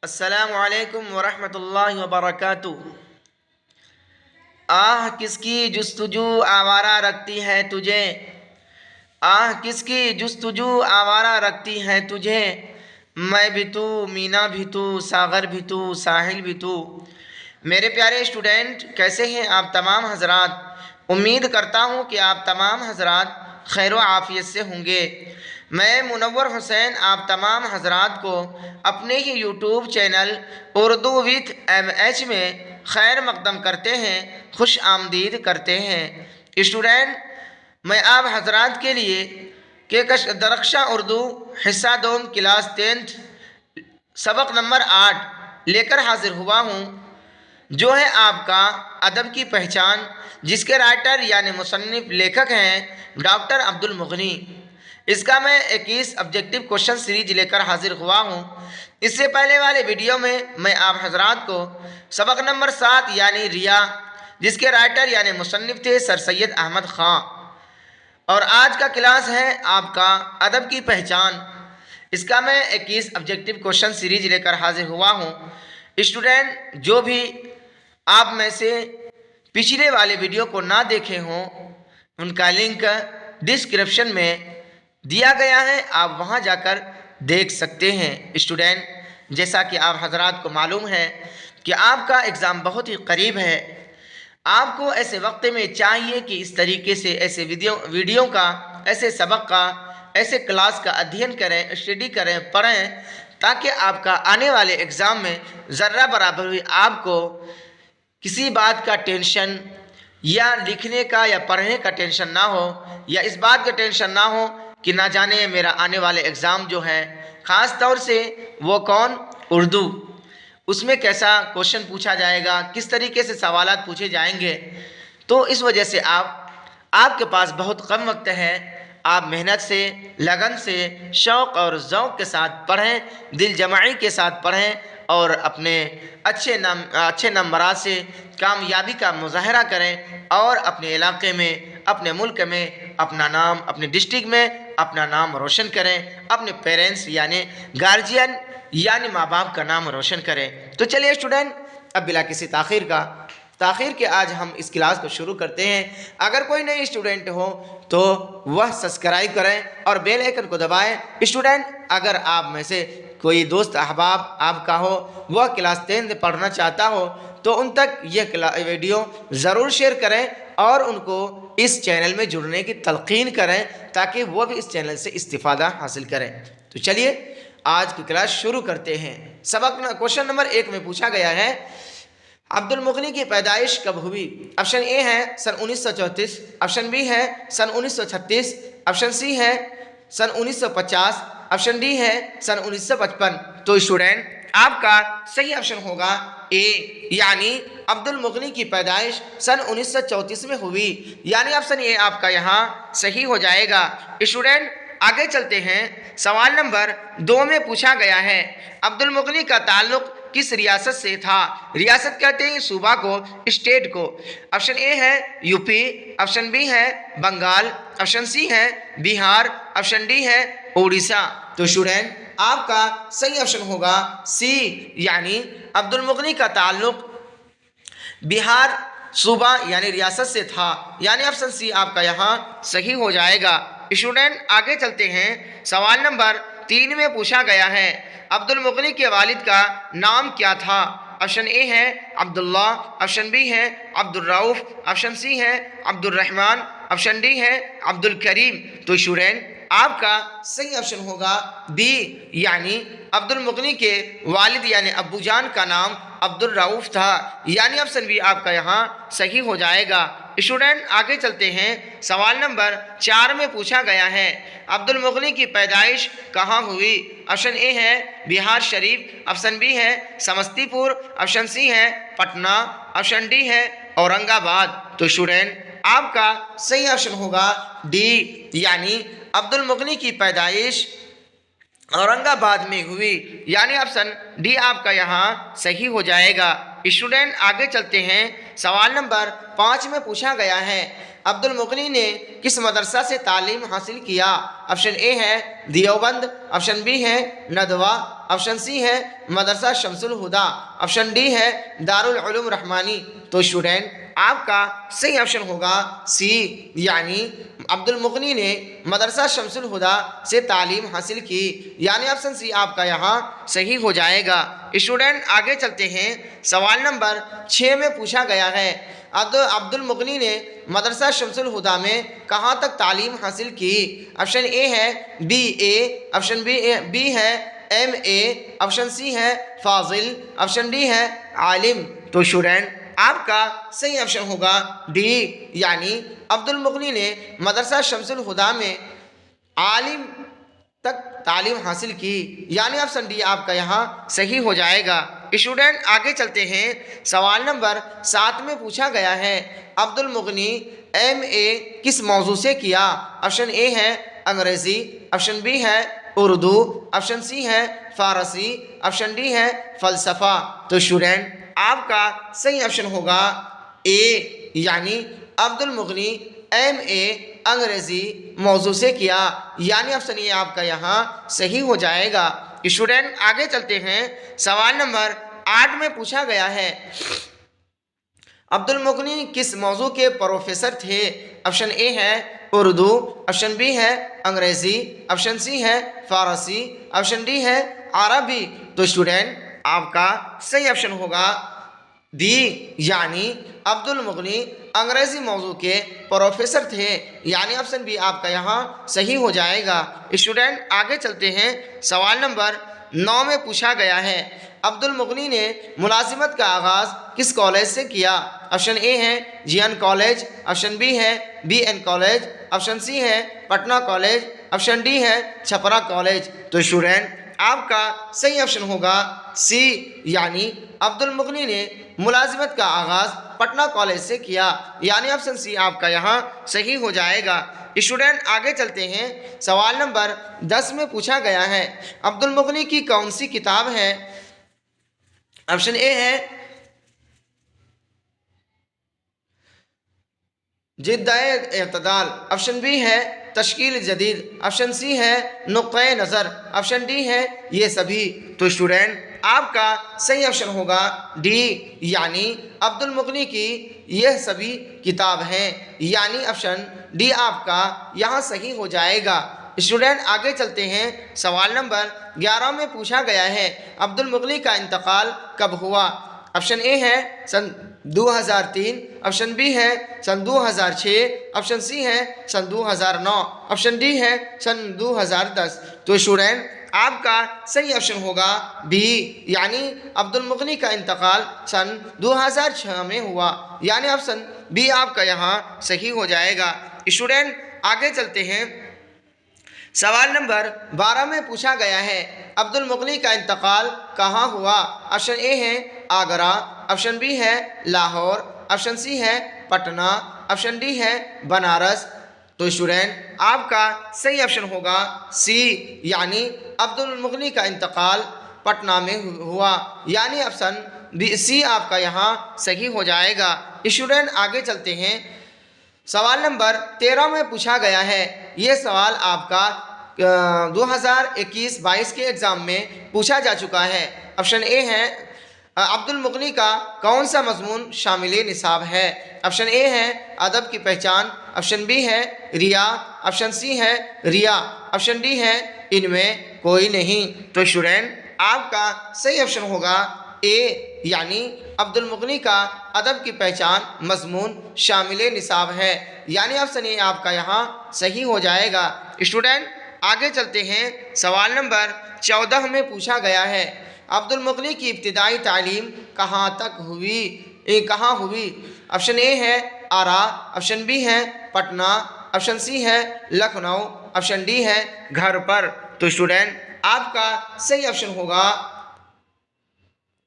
अस्सलामु अलैकुम वरहमतुल्लाहि वबरकातुहू। आह किसकी जुस्तुजू आवारा रखती है तुझे, आह किसकी जुस्तुजू आवारा रखती है तुझे। मैं भी तू, मीना भी तू, सागर भी तू, साहिल भी तू। मेरे प्यारे स्टूडेंट, कैसे हैं आप तमाम हजरात। उम्मीद करता हूँ कि आप तमाम हजरात खैर आफ़ियत से होंगे। मैं मुनव्वर हुसैन आप तमाम हजरात को अपने ही YouTube channel Urdu with MH में खैर मकदम करते हैं, खुश आमदीद करते हैं। स्टूडेंट, मैं आप हजरात के लिए के दरख्शा उर्दू हिस्सा दोम क्लास 10th सबक नंबर 8 लेकर हाजिर हुआ हूँ, जो है आपका अदब की पहचान, जिसके राइटर यानी मुसन्निफ लेखक हैं डॉक्टर अब्दुल मुगनी। इसका मैं 21 ऑब्जेक्टिव क्वेश्चन सीरीज लेकर हाजिर हुआ हूँ। इससे पहले वाले वीडियो में मैं आप हजरात को सबक नंबर 7 यानी रिया, जिसके राइटर यानी मुसन्निफ थे सर सैयद अहमद ख़ां, और आज का क्लास है आपका अदब की पहचान। इसका मैं 21 ऑब्जेक्टिव क्वेश्चन सीरीज लेकर हाजिर हुआ हूँ। स्टूडेंट, जो भी आप में से पिछले वाले वीडियो को ना देखे हों, उनका लिंक डिस्क्रिप्शन में दिया गया है, आप वहां जाकर देख सकते हैं। स्टूडेंट, जैसा कि आप हजरात को मालूम है कि आपका एग्ज़ाम बहुत ही करीब है। आपको ऐसे वक्त में चाहिए कि इस तरीके से ऐसे वीडियो का, ऐसे सबक का, ऐसे क्लास का अध्ययन करें, स्टडी करें, पढ़ें, ताकि आपका आने वाले एग्ज़ाम में ज़र्रा बराबर भी आपको किसी बात का टेंशन या लिखने का या पढ़ने का टेंशन ना हो, या इस बात का टेंशन ना हो कि ना जाने मेरा आने वाले एग्ज़ाम जो है, ख़ास तौर से वो कौन, उर्दू, उसमें कैसा क्वेश्चन पूछा जाएगा, किस तरीके से सवालात पूछे जाएंगे। तो इस वजह से आपके पास बहुत कम वक्त है। आप मेहनत से, लगन से, शौक़ और ज़ौक़ के साथ पढ़ें, दिल जमाई के साथ पढ़ें और अपने अच्छे नंबरात से कामयाबी का मुजाहरा करें और अपने इलाके में, अपने मुल्क में अपना नाम, अपने डिस्ट्रिक्ट में अपना नाम रोशन करें, अपने पेरेंट्स यानी गार्जियन यानी माँ बाप का नाम रोशन करें। तो चलिए स्टूडेंट, अब बिला किसी ताख़ीर के आज हम इस क्लास को शुरू करते हैं। अगर कोई नई स्टूडेंट हो तो वह सब्सक्राइब करें और बेल आइकन को दबाएं। स्टूडेंट, अगर आप में से कोई दोस्त अहबाब आपका हो, वह क्लास 10 पढ़ना चाहता हो, तो उन तक यह वीडियो ज़रूर शेयर करें और उनको इस चैनल में जुड़ने की तलक़ीन करें, ताकि वह भी इस चैनल से इस्तिफ़ादा हासिल करें। तो चलिए आज की क्लास शुरू करते हैं। सबक क्वेश्चन नंबर 1 में पूछा गया है, अब्दुल मुगनी की पैदाइश कब हुई। ऑप्शन ए है सन 1934, ऑप्शन बी है सन 1936, ऑप्शन सी है सन 1950, ऑप्शन डी है सन 1955। तो स्टूडेंट, आपका सही ऑप्शन होगा ए, यानी अब्दुल मुगनी की पैदाइश सन 1934 में हुई, यानी ऑप्शन ए आपका यहाँ सही हो जाएगा। स्टूडेंट, आगे चलते हैं। सवाल नंबर 2 में पूछा गया है, अब्दुल मुगनी का ताल्लुक किस रियासत से था। रियासत कहते हैं सूबा को, स्टेट को। ऑप्शन ए है यूपी, ऑप्शन बी है बंगाल, ऑप्शन सी है बिहार, ऑप्शन डी है उड़ीसा। तो स्टूडेंट, आपका सही ऑप्शन होगा सी, यानी अब्दुल मुगनी का ताल्लुक बिहार सूबा यानी रियासत से था, यानी ऑप्शन सी आपका यहाँ सही हो जाएगा। स्टूडेंट, आगे चलते हैं। सवाल नंबर 3 में पूछा गया है, अब्दुल मुगनी के वालिद का नाम क्या था। ऑप्शन ए है अब्दुल्ला, ऑप्शन बी है अब्दुल रऊफ, ऑप्शन सी है अब्दुल रहमान, ऑप्शन डी है अब्दुल करीम। तो स्टूडेंट, आपका सही ऑप्शन होगा बी, यानी अब्दुल मुगनी के वालिद यानी अब्बू जान का नाम अब्दुल रऊफ था, यानी ऑप्शन बी आपका यहाँ सही हो जाएगा। स्टूडेंट, आगे चलते हैं। सवाल नंबर 4 में पूछा गया है, अब्दुल मुगनी की पैदाइश कहाँ हुई। ऑप्शन ए है बिहार शरीफ, ऑप्शन बी है समस्तीपुर, ऑप्शन सी है पटना, ऑप्शन डी है औरंगाबाद। तो स्टूडेंट, आपका सही ऑप्शन होगा डी, यानी अब्दुल मुगनी की पैदाइश औरंगाबाद में हुई, यानी ऑप्शन डी आपका यहाँ सही हो जाएगा। स्टूडेंट आगे चलते हैं। सवाल नंबर 5 में पूछा गया है, अब्दुल मुगनी ने किस मदरसा से तालीम हासिल किया? ऑप्शन ए है दियोबंद, ऑप्शन बी है नदवा, ऑप्शन सी है मदरसा शमसुल हुदा, ऑप्शन डी है दारुल उलूम रहमानी। तो स्टूडेंट आपका सही ऑप्शन होगा सी, यानी अब्दुल मुगनी ने मदरसा शमसुल हुदा से तालीम हासिल की, यानी ऑप्शन सी आपका यहाँ सही हो जाएगा। स्टूडेंट आगे चलते हैं। सवाल नंबर 6 में पूछा गया है, अब्दुल मुगनी ने मदरसा शमसुल हुदा में कहाँ तक तालीम हासिल की? ऑप्शन ए है BA, ऑप्शन बी है MA, ऑप्शन सी है फाजिल, ऑप्शन डी है आलिम। तो स्टूडेंट आपका सही ऑप्शन होगा डी, यानी अब्दुल मुगनी ने मदरसा शमसुल हुदा में आलिम तक तालीम हासिल की, यानी ऑप्शन डी आपका यहाँ सही हो जाएगा। स्टूडेंट आगे चलते हैं। सवाल नंबर 7 में पूछा गया है, अब्दुल मुगनी MA किस मौजू से किया? ऑप्शन ए है अंग्रेज़ी, ऑप्शन बी है उर्दू, ऑप्शन सी है फ़ारसी, ऑप्शन डी है फ़लसफ़ा। तो स्टूडेंट आपका सही ऑप्शन होगा ए, यानी अब्दुल मुगनी MA अंग्रेज़ी मौजू से किया, यानी ऑप्शन ये आपका यहाँ सही हो जाएगा। स्टूडेंट आगे चलते हैं। सवाल नंबर 8 में पूछा गया है, अब्दुल मुगनी किस मौजू के प्रोफेसर थे? ऑप्शन ए है उर्दू, ऑप्शन बी है अंग्रेज़ी, ऑप्शन सी है फ़ारसी, ऑप्शन डी है अरबी। तो स्टूडेंट आपका सही ऑप्शन होगा डी, यानी अब्दुल मुगनी अंग्रेज़ी मौजू के प्रोफेसर थे, यानी ऑप्शन बी आपका यहाँ सही हो जाएगा। स्टूडेंट आगे चलते हैं। सवाल नंबर 9 में पूछा गया है, अब्दुल मुगनी ने मुलाजिमत का आगाज़ किस कॉलेज से किया? ऑप्शन ए है GN कॉलेज, ऑप्शन बी है BN कॉलेज, ऑप्शन सी है पटना कॉलेज, ऑप्शन डी है छपरा कॉलेज। तो स्टूडेंट आपका सही ऑप्शन होगा सी, यानी अब्दुल मुगनी ने मुलाजिमत का आगाज़ पटना कॉलेज से किया, यानी ऑप्शन सी आपका यहाँ सही हो जाएगा। स्टूडेंट आगे चलते हैं। सवाल नंबर 10 में पूछा गया है, अब्दुल मुगनी की कौन सी किताब है? ऑप्शन ए है जिद्द-ए-इत्तिदाल, ऑप्शन बी है तश्कील जदीद, ऑप्शन सी है नुक्ता-ए नज़र, ऑप्शन डी है ये सभी। तो स्टूडेंट आपका सही ऑप्शन होगा डी, यानी अब्दुल मुगनी की यह सभी किताब हैं, यानी ऑप्शन डी आपका यहाँ सही हो जाएगा। स्टूडेंट आगे चलते हैं। सवाल नंबर 11 में पूछा गया है, अब्दुल मुगनी का इंतकाल कब हुआ? ऑप्शन ए है सन 2003, ऑप्शन बी है सन 2006, ऑप्शन सी है सन 2009, ऑप्शन डी है सन 2010। तो स्टूडेंट आपका सही ऑप्शन होगा बी, यानी अब्दुल मुगनी का इंतकाल सन 2006 में हुआ, यानी ऑप्शन बी आपका यहाँ सही हो जाएगा। स्टूडेंट आगे चलते हैं। सवाल नंबर 12 में पूछा गया है, अब्दुल मुगनी का इंतकाल कहाँ हुआ? ऑप्शन ए है आगरा, ऑप्शन बी है लाहौर, ऑप्शन सी है पटना, ऑप्शन डी है बनारस। तो स्टूडेंट आपका सही ऑप्शन होगा सी, यानी अब्दुल मुगनी का इंतकाल पटना में हुआ, यानी ऑप्शन बी सी आपका यहाँ सही हो जाएगा। स्टूडेंट आगे चलते हैं। सवाल नंबर 13 में पूछा गया है, ये सवाल आपका 2021-22 के एग्ज़ाम में पूछा जा चुका है। ऑप्शन ए है अब्दुल मुगनी का कौन सा मजमून शामिल निसाब है? ऑप्शन ए है अदब की पहचान, ऑप्शन बी है रिया, ऑप्शन सी है रिया, ऑप्शन डी है इनमें कोई नहीं। तो स्टूडेंट आपका सही ऑप्शन होगा ए, यानी अब्दुल मुगनी का अदब की पहचान मजमून शामिल निसाब है, यानी ऑप्शन ए आपका यहाँ सही हो जाएगा। स्टूडेंट आगे चलते हैं। सवाल नंबर 14 में पूछा गया है, अब्दुल मुगनी की इब्तिदाई तालीम कहाँ हुई? ऑप्शन ए है आरा, ऑप्शन बी है पटना, ऑप्शन सी है लखनऊ, ऑप्शन डी है घर पर। तो स्टूडेंट आपका सही ऑप्शन होगा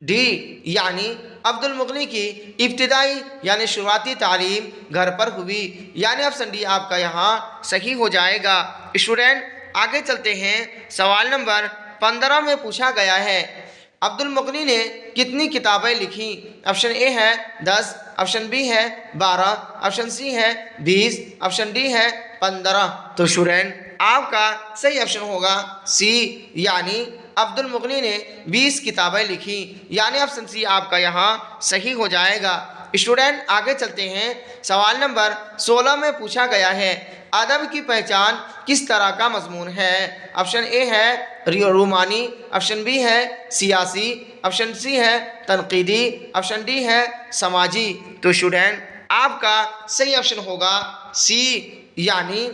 डी, यानी अब्दुल मुगनी की इब्तिदाई यानी शुरुआती तालीम घर पर हुई, यानी ऑप्शन डी आपका यहाँ सही हो जाएगा। स्टूडेंट आगे चलते हैं। सवाल नंबर 15 में पूछा गया है, अब्दुल मुगनी ने कितनी किताबें लिखी? ऑप्शन ए है 10, ऑप्शन बी है 12, ऑप्शन सी है 20, ऑप्शन डी है 15। तो स्टूडेंट आपका सही ऑप्शन होगा सी, यानी अब्दुल मुगनी ने 20 किताबें लिखी, यानी ऑप्शन सी आपका यहाँ सही हो जाएगा। स्टूडेंट आगे चलते हैं। सवाल नंबर 16 में पूछा गया है, अदब की पहचान किस तरह का मजमून है? ऑप्शन ए है रूमानी, ऑप्शन बी है सियासी, ऑप्शन सी है तनकीदी, ऑप्शन डी है समाजी। तो स्टूडेंट आपका सही ऑप्शन होगा सी, यानी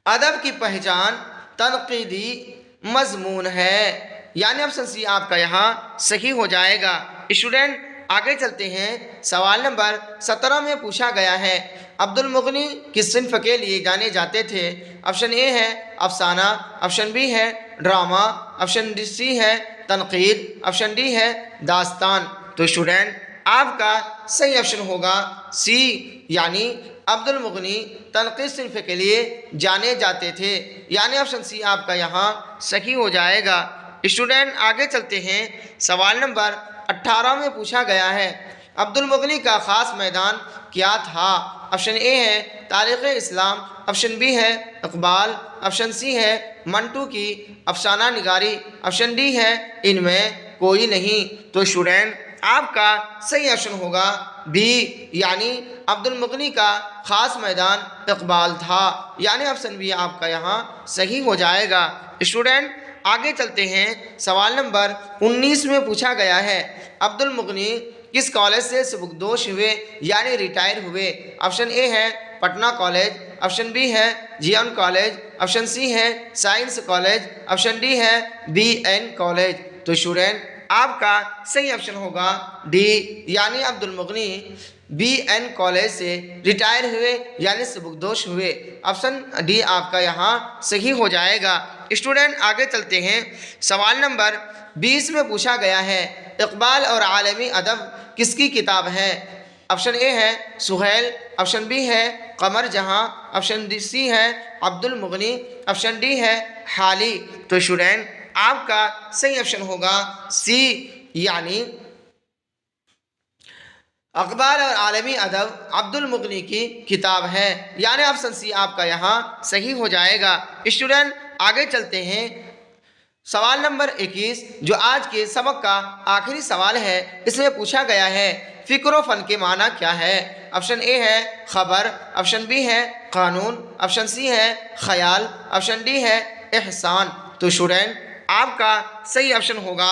अदब की पहचान तनकीदी मजमून है, यानी ऑप्शन सी आपका यहाँ सही हो जाएगा। स्टूडेंट आगे चलते हैं। सवाल नंबर 17 में पूछा गया है, अब्दुल मुगनी किस सिन्फ के लिए जाने जाते थे? ऑप्शन ए है अफसाना, ऑप्शन बी है ड्रामा, ऑप्शन सी है तनकीद, ऑप्शन डी है दास्तान। तो स्टूडेंट आपका सही ऑप्शन होगा सी, यानी अब्दुल मुगनी तनकीद सिन्फ के लिए जाने जाते थे, यानी ऑप्शन सी आपका यहाँ सही हो जाएगा। स्टूडेंट आगे चलते हैं। सवाल नंबर 18 में पूछा गया है, अब्दुल मुगनी का ख़ास मैदान क्या था? ऑप्शन ए है तारीख़ इस्लाम, ऑप्शन बी है इकबाल, ऑप्शन सी है मंटू की अफसाना निगारी, ऑप्शन डी है इनमें कोई नहीं। तो स्टूडेंट आपका सही ऑप्शन होगा बी, यानी अब्दुल मुगनी का ख़ास मैदान इकबाल था, यानी ऑप्शन बी आपका यहाँ सही हो जाएगा। स्टूडेंट आगे चलते हैं। सवाल नंबर 19 में पूछा गया है, अब्दुल मुगनी किस कॉलेज से सुबकदोश हुए, यानी रिटायर हुए? ऑप्शन ए है पटना कॉलेज, ऑप्शन बी है जीएन कॉलेज, ऑप्शन सी है साइंस कॉलेज, ऑप्शन डी है बीएन कॉलेज। तो स्टूडेंट आपका सही ऑप्शन होगा डी, यानी अब्दुल मुगनी बीएन कॉलेज से रिटायर हुए, यानी सुबकदोश हुए। ऑप्शन डी आपका यहाँ सही हो जाएगा। स्टूडेंट आगे चलते हैं। सवाल नंबर 20 में पूछा गया है, इकबाल और आलमी अदब किसकी किताब है? ऑप्शन ए है सुहेल, ऑप्शन बी है कमर जहां, ऑप्शन सी है अब्दुल मुगनी, ऑप्शन डी है हाली। तो स्टूडेंट आपका सही ऑप्शन होगा सी, यानी अखबार और आलमी अदब अब्दुल मुगनी की किताब है, यानी ऑप्शन सी आपका यहाँ सही हो जाएगा। स्टूडेंट आगे चलते हैं। सवाल नंबर 21 जो आज के सबक का आखिरी सवाल है, इसमें पूछा गया है फ़िक्र व फ़न के माना क्या है? ऑप्शन ए है खबर, ऑप्शन बी है कानून, ऑप्शन सी है ख्याल, ऑप्शन डी है एहसान। तो स्टूडेंट आपका सही ऑप्शन होगा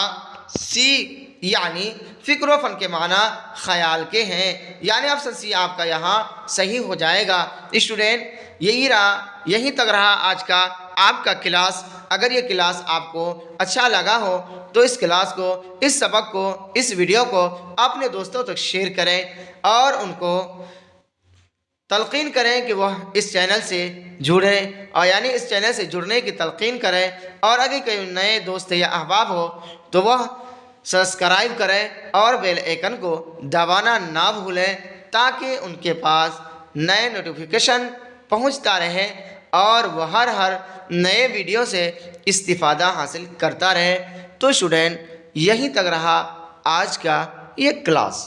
सी, यानी फ़िक्र व फ़न के माना ख्याल के हैं, यानी ऑप्शन सी आपका यहाँ सही हो जाएगा। स्टूडेंट यहीं तक रहा आज का आपका क्लास। अगर ये क्लास आपको अच्छा लगा हो तो इस क्लास को, इस सबक को, इस वीडियो को अपने दोस्तों तक शेयर करें और उनको तलकीन करें कि वह इस चैनल से जुड़ें, और यानी इस चैनल से जुड़ने की तलकीन करें। और अगर कोई नए दोस्त या अहबाब हो तो वह सब्सक्राइब करें और बेल आइकन को दबाना ना भूलें, ताकि उनके पास नए नोटिफिकेशन पहुंचता रहे और वह हर नए वीडियो से इस्तिफ़ादा हासिल करता रहे। तो स्टूडेंट यहीं तक रहा आज का ये क्लास।